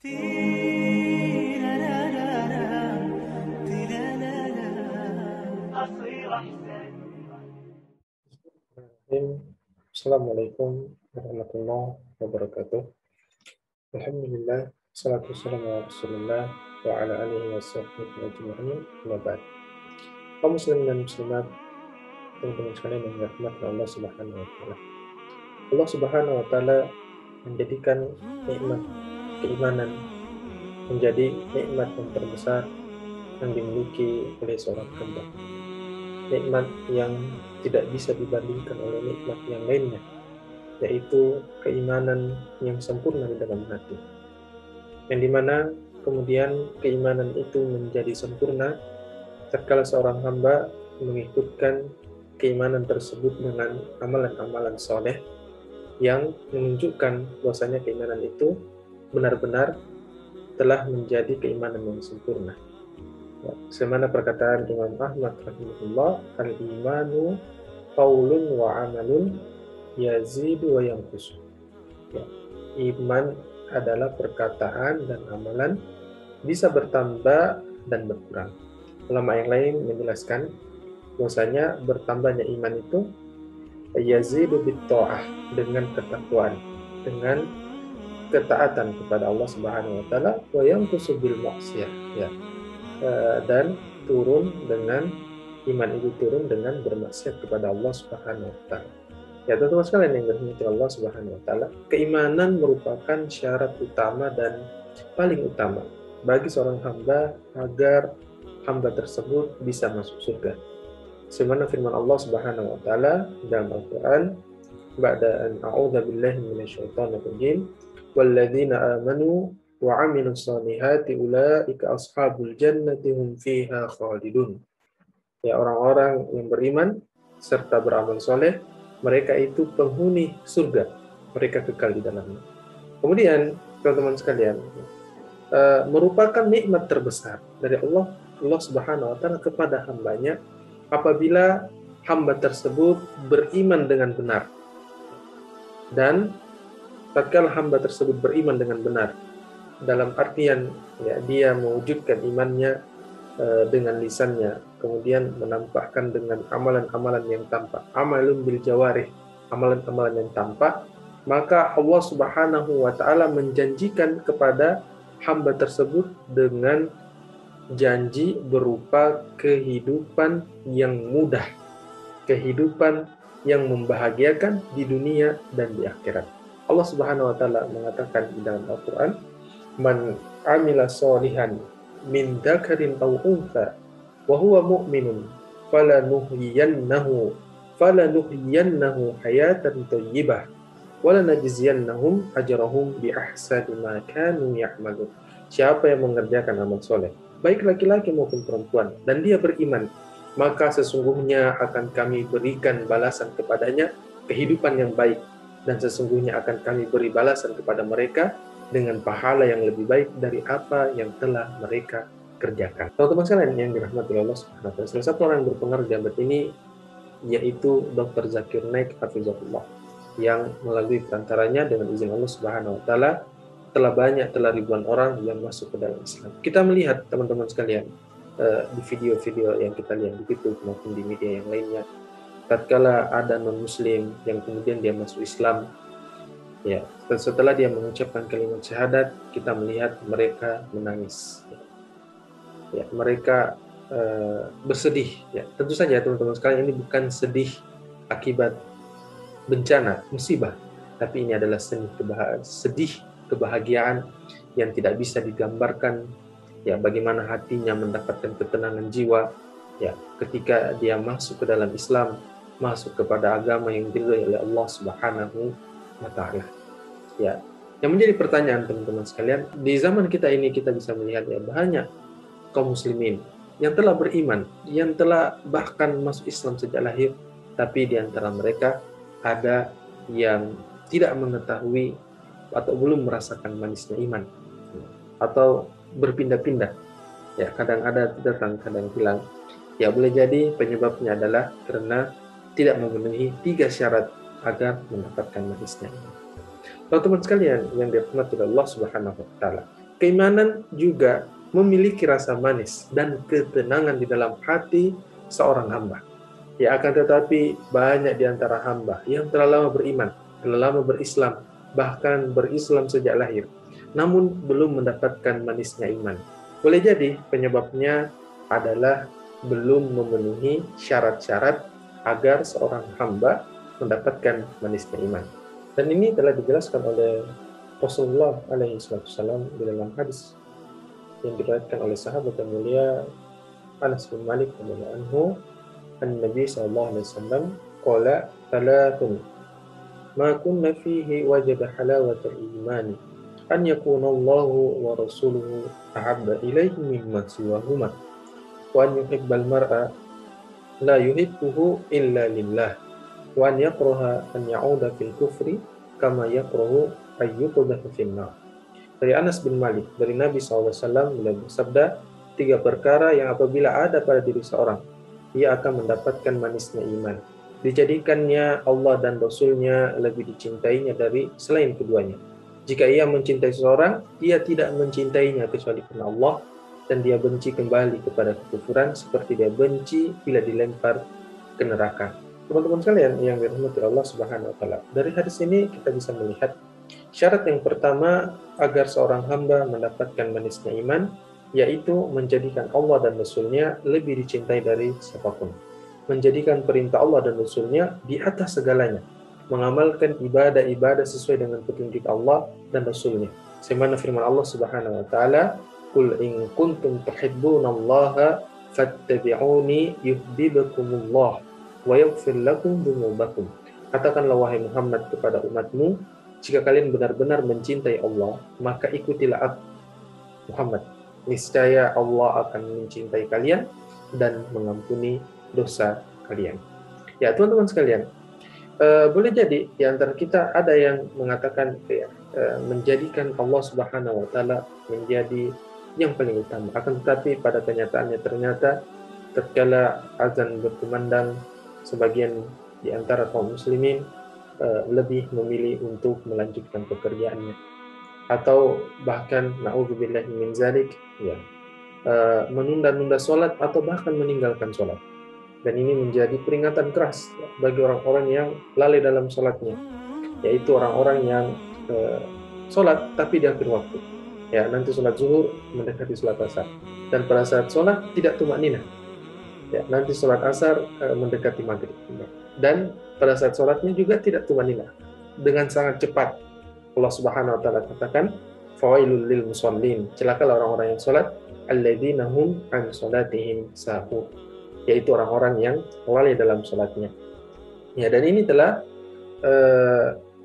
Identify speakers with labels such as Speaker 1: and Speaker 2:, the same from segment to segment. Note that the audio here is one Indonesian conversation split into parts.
Speaker 1: Assalamualaikum warahmatullahi wabarakatuh. Alhamdulillah, salatu wassalamu ala Rasulillah wa ala alihi wa sahbihi ajma'in. Amma ba'd. Kaum muslimin dan muslimat, teman-teman sekalian yang dirahmati Allah Subhanahu wa taala. Allah Subhanahu wa taala menjadikan nikmat keimanan menjadi nikmat yang terbesar yang dimiliki oleh seorang hamba. Nikmat yang tidak bisa dibandingkan oleh nikmat yang lainnya, yaitu keimanan yang sempurna di dalam hati. Yang dimana kemudian keimanan itu menjadi sempurna tatkala seorang hamba mengikutkan keimanan tersebut dengan amalan-amalan soleh yang menunjukkan bahwasanya keimanan itu benar-benar telah menjadi keimanan yang sempurna. Sebagaimana perkataan Imam Ahmad rahimahullah, al-imanu qaulun wa amalun yazidu wa yanqus. Ya, iman adalah perkataan dan amalan, bisa bertambah dan berkurang. Ulama yang lain menjelaskan bahwasanya bertambahnya iman itu yazidu bitta'ah, dengan ketakwaan, dengan ketaatan kepada Allah Subhanahu wa taala, wa yanqusu bil maksiyah, ya. Dan turun dengan iman itu turun dengan bermaksiat kepada Allah Subhanahu wa taala. Ya, teman-teman sekalian yang dirahmati Allah Subhanahu wa taala, keimanan merupakan syarat utama dan paling utama bagi seorang hamba agar hamba tersebut bisa masuk surga. Sebagaimana firman Allah Subhanahu wa taala dalam Al-Qur'an, ba'da an a'udzu billahi minasyaitonir rajim, walladzina amanu wa 'amilus solihati ulaika ashabul jannati hum fiha khalidun. Ya, orang-orang yang beriman serta beramal soleh, mereka itu penghuni surga, mereka kekal di dalamnya. Kemudian, teman-teman sekalian, merupakan nikmat terbesar dari Allah Subhanahu wa taala kepada hambanya apabila hamba tersebut beriman dengan benar. Dan tatkala hamba tersebut beriman dengan benar, dalam artian ya, dia mewujudkan imannya dengan lisannya, kemudian menampakkan dengan amalan-amalan yang tampak, amalun bil jawarih, amalan-amalan yang tampak, maka Allah Subhanahu wa taala menjanjikan kepada hamba tersebut dengan janji berupa kehidupan yang mudah, kehidupan yang membahagiakan di dunia dan di akhirat. Allah Subhanahu wa taala mengatakan di dalam Al-Qur'an, "Man 'amila sholihan min dzakarin aw untha wa huwa mu'minun falanuhyiyannahu hayatan thayyibah wa lanajziyannahum ajrahum bi ahsani ma kanu ya'malun." Siapa yang mengerjakan amal soleh, baik laki-laki maupun perempuan, dan dia beriman, maka sesungguhnya akan kami berikan balasan kepadanya kehidupan yang baik, dan sesungguhnya akan kami beri balasan kepada mereka dengan pahala yang lebih baik dari apa yang telah mereka kerjakan. Teman-teman sekalian yang dirahmati Allah Subhanahu wa taala, salah satu orang yang berpengaruh di abad ini yaitu Dr. Zakir Naik hafizahullah, yang melalui perantaranya dengan izin Allah Subhanahu wa taala telah ribuan orang yang masuk ke dalam Islam. Kita melihat teman-teman sekalian di video-video yang kita lihat di YouTube maupun di media yang lainnya, tatkala ada non-muslim yang kemudian dia masuk Islam, ya, setelah dia mengucapkan kalimat syahadat, kita melihat mereka menangis, ya, mereka bersedih, ya. Tentu saja teman-teman sekalian, ini bukan sedih akibat bencana, musibah, tapi ini adalah sedih kebahagiaan yang tidak bisa digambarkan, ya, bagaimana hatinya mendapatkan ketenangan jiwa, ya, ketika dia masuk ke dalam Islam, masuk kepada agama yang diridhai oleh Allah Subhanahu wa taala. Ya, yang menjadi pertanyaan teman-teman sekalian, di zaman kita ini kita bisa melihat ya, banyak kaum muslimin yang telah beriman, yang telah bahkan masuk Islam sejak lahir, tapi di antara mereka ada yang tidak mengetahui atau belum merasakan manisnya iman, atau berpindah-pindah, ya, kadang ada datang kadang hilang. Ya, boleh jadi penyebabnya adalah karena tidak memenuhi 3 syarat agar mendapatkan manisnya iman. Teman-teman sekalian yang dirahmati Allah Subhanahu wa taala, Keimanan juga memiliki rasa manis dan ketenangan di dalam hati seorang hamba. Ya, akan tetapi banyak di antara hamba yang telah lama beriman, telah lama berislam, bahkan berislam sejak lahir, namun belum mendapatkan manisnya iman. Boleh jadi penyebabnya adalah belum memenuhi syarat-syarat agar seorang hamba mendapatkan manisnya iman. Dan ini telah dijelaskan oleh Rasulullah SAW di dalam hadis yang diriwayatkan oleh sahabat yang mulia Anas bin Malik radhiyallahu anhu, An-Nabi sallallahu alaihi wasallam qala thalathun ma kunna fihi wajada halawatal imani an yakuna Allahu wa rasuluhu ahabba ilaihi mimma siwahuma wa an yuhibbal mar'a la yuhibbuhu illa lillah wa an yakraha an ya'uda fil kufri kama yakrahu ayyuqdha fil nar. Dari Anas bin Malik, dari Nabi SAW, beliau bersabda, 3 perkara yang apabila ada pada diri seorang, ia akan mendapatkan manisnya iman. Dijadikannya Allah dan Rasulnya lebih dicintainya dari selain keduanya. Jika ia mencintai seseorang, ia tidak mencintainya kecuali karena Allah, dan dia benci kembali kepada kekufuran seperti dia benci bila dilempar ke neraka. Teman-teman sekalian yang dirahmati Allah Subhanahu wa taala, dari hadis ini kita bisa melihat syarat yang pertama agar seorang hamba mendapatkan manisnya iman, yaitu menjadikan Allah dan Rasulnya lebih dicintai dari siapapun. Menjadikan perintah Allah dan Rasulnya di atas segalanya. Mengamalkan ibadah-ibadah sesuai dengan petunjuk Allah dan Rasulnya. Sebagaimana firman Allah Subhanahu wa taala, "Qul in kuntum tuhibbunallaha fattabi'uni yuhibbukumullah wa yaghfir lakum dzunubakum." Katakanlah wahai Muhammad kepada umatmu, jika kalian benar-benar mencintai Allah, maka ikutilah aku, Muhammad. Niscaya Allah akan mencintai kalian dan mengampuni dosa kalian. Ya, teman-teman sekalian, boleh jadi di antara kita ada yang mengatakan menjadikan Allah Subhanahu wa taala menjadi yang paling utama. Akan tetapi pada kenyataannya ternyata tatkala azan berkumandang, sebagian di antara kaum muslimin lebih memilih untuk melanjutkan pekerjaannya, atau bahkan na'udzubillahi min zalik, ya, menunda-nunda sholat atau bahkan meninggalkan sholat. Dan ini menjadi peringatan keras bagi orang-orang yang lalai dalam sholatnya, yaitu orang-orang yang sholat tapi di akhir waktu. Ya, nanti sholat zuhur mendekati sholat asar, dan pada saat sholat tidak tumakninah. Ya, nanti sholat asar mendekati maghrib, dan pada saat sholatnya juga tidak tumakninah. Dengan sangat cepat Allah Subhanahu wa taala katakan, fawailul lil musallin, celakalah orang-orang yang sholat, alladzina hum an sholatihim sahun, yaitu orang-orang yang lalai dalam sholatnya. Ya, dan ini telah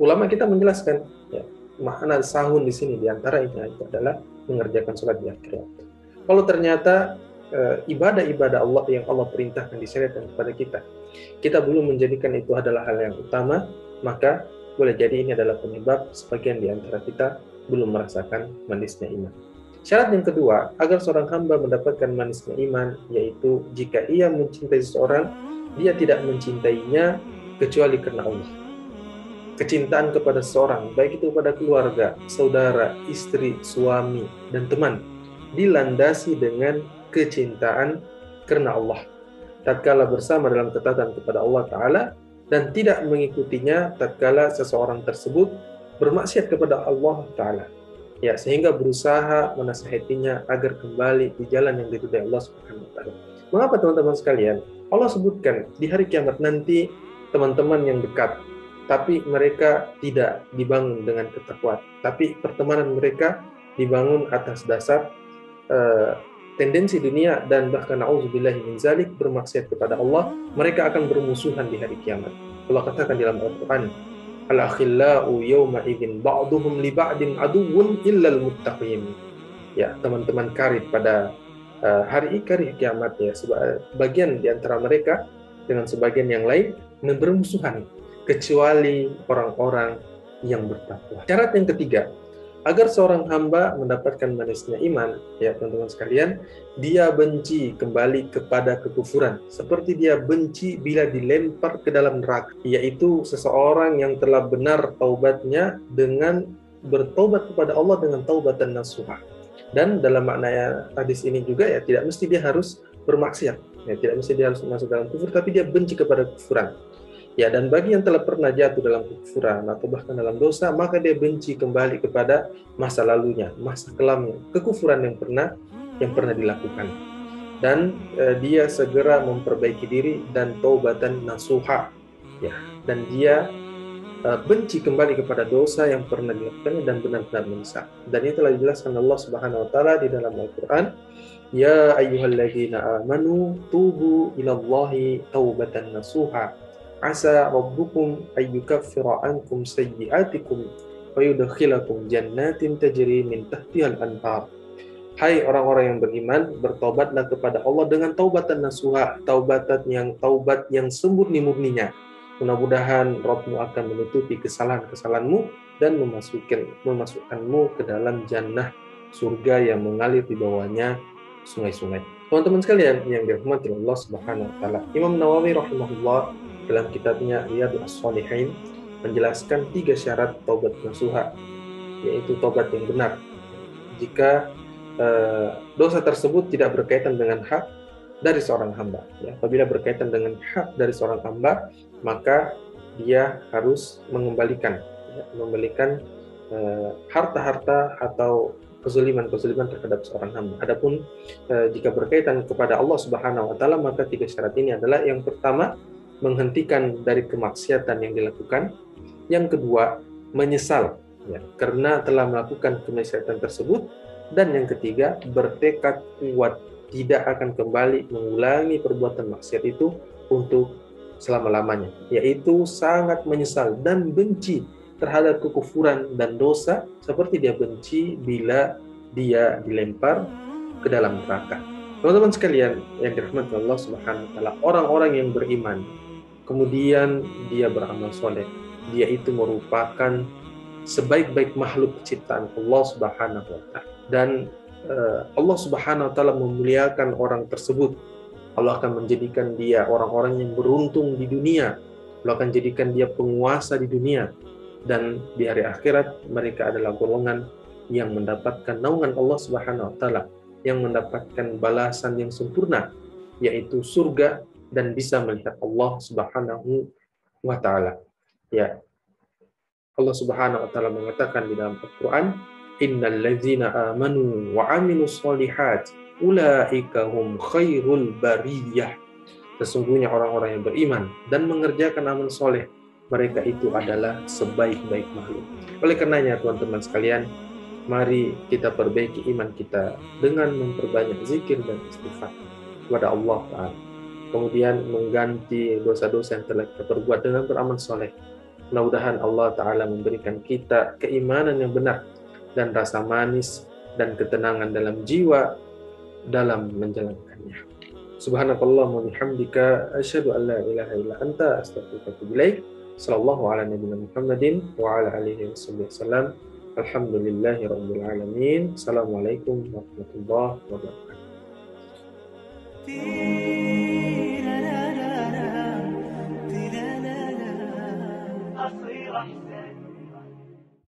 Speaker 1: ulama kita menjelaskan, ya, makna sahun di sini diantaranya itu adalah mengerjakan sholat di akhir waktu. Kalau ternyata ibadah-ibadah Allah yang Allah perintahkan disyariatkan kepada kita belum menjadikan itu adalah hal yang utama, maka boleh jadi ini adalah penyebab sebagian di antara kita belum merasakan manisnya iman. Syarat yang kedua agar seorang hamba mendapatkan manisnya iman, yaitu jika ia mencintai seseorang, dia tidak mencintainya kecuali karena Allah. Kecintaan kepada seseorang, baik itu kepada keluarga, saudara, istri, suami, dan teman, dilandasi dengan kecintaan karena Allah, tatkala bersama dalam ketaatan kepada Allah Ta'ala, dan tidak mengikutinya tatkala seseorang tersebut bermaksiat kepada Allah Ta'ala, ya, sehingga berusaha menasihatinya agar kembali di jalan yang diridhai Allah Subhanahu wa taala. Mengapa teman-teman sekalian? Allah sebutkan di hari kiamat nanti teman-teman yang dekat, tapi mereka tidak dibangun dengan ketakwaan, tapi pertemanan mereka dibangun atas dasar tendensi dunia dan bahkan na'udzubillahi min zalik, bermaksiat kepada Allah. Mereka akan bermusuhan di hari kiamat. Allah katakan dalam Al-Quran, al-akhillau yawma idzin ba'duhum li ba'din aduwwun illal muttaqin. Ya, teman-teman karib pada hari kiamat, ya, sebagian di antara mereka dengan sebagian yang lain bermusuhan kecuali orang-orang yang bertakwa. Syarat yang ketiga agar seorang hamba mendapatkan manisnya iman, ya teman-teman sekalian, dia benci kembali kepada kekufuran seperti dia benci bila dilempar ke dalam neraka, yaitu seseorang yang telah benar taubatnya dengan bertaubat kepada Allah dengan taubatan nasuha, Dan dalam makna hadis ini juga ya tidak mesti dia harus bermaksiat, ya tidak mesti dia harus masuk dalam kufur, tapi dia benci kepada kufuran. Ya, dan bagi yang telah pernah jatuh dalam kekufuran atau bahkan dalam dosa, maka dia benci kembali kepada masa lalunya, masa kelamnya, kekufuran yang pernah dilakukan. Dan dia segera memperbaiki diri dan taubatan nasuha. Ya, dan dia benci kembali kepada dosa yang pernah dilakukannya dan benar-benar menyesal. Dan ini telah dijelaskan Allah Subhanahu wa taala di dalam Al-Qur'an, ya ayyuhalladzina amanu tubu ilallahi taubatan nasuha asa rabbukum ayyukaffira ankum sayyi'atikum wa yudkhilakum jannatin tajri min tahtihal anhar. Hai orang-orang yang beriman, bertobatlah kepada Allah dengan taubatan nasuha, taubat yang semurni-murninya. Mudah-mudahan Rabbmu akan menutupi kesalahan-kesalahanmu dan memasukkanmu ke dalam jannah surga yang mengalir di bawahnya sungai-sungai. Teman-teman sekalian yang dirahmati Allah Subhanahu wa taala, Imam Nawawi rahimahullah dalam kitabnya Riyadhus Shalihin menjelaskan 3 syarat taubat nasuha, yaitu taubat yang benar. Jika dosa tersebut tidak berkaitan dengan hak dari seorang hamba, ya. Apabila berkaitan dengan hak dari seorang hamba, maka dia harus mengembalikan harta-harta atau kezaliman terhadap seorang hamba. Adapun jika berkaitan kepada Allah Subhanahu wa taala, maka 3 syarat ini adalah: yang pertama, menghentikan dari kemaksiatan yang dilakukan; yang kedua, menyesal ya, karena telah melakukan kemaksiatan tersebut; dan yang ketiga, bertekad kuat tidak akan kembali mengulangi perbuatan maksiat itu untuk selama-lamanya, yaitu sangat menyesal dan benci terhadap kekufuran dan dosa seperti dia benci bila dia dilempar ke dalam neraka. Teman-teman sekalian yang dirahmati Allah Subhanahu wa taala, orang-orang yang beriman kemudian dia beramal soleh, dia itu merupakan sebaik-baik makhluk ciptaan Allah Subhanahu wa taala. Dan Allah Subhanahu wa taala memuliakan orang tersebut. Allah akan menjadikan dia orang-orang yang beruntung di dunia. Allah akan jadikan dia penguasa di dunia, dan di hari akhirat mereka adalah golongan yang mendapatkan naungan Allah Subhanahu wa taala, yang mendapatkan balasan yang sempurna, yaitu surga, dan bisa melihat Allah Subhanahu wa taala. Ya. Allah Subhanahu wa taala mengatakan di dalam Al-Qur'an, innal ladzina amanu wa amilus sholihat ulaika hum khairul bariyah. Sesungguhnya orang-orang yang beriman dan mengerjakan amal soleh, mereka itu adalah sebaik-baik makhluk. Oleh karenanya teman-teman sekalian, mari kita perbaiki iman kita dengan memperbanyak zikir dan istighfar kepada Allah Ta'ala. Kemudian mengganti dosa-dosa yang telah kita perbuat dengan beramal soleh. Mudah-mudahan Allah Ta'ala memberikan kita keimanan yang benar dan rasa manis dan ketenangan dalam jiwa dalam menjalankannya. Subhanakallahumma wa bihamdika asyhadu an la ilaha illa anta astaghfiruka wa atubu ilaik. Sallallahu ala nabiyyina Muhammadin wa ala alihi wasallam. Alhamdulillahi rabbil alamin. Assalamualaikum warahmatullahi wabarakatuh.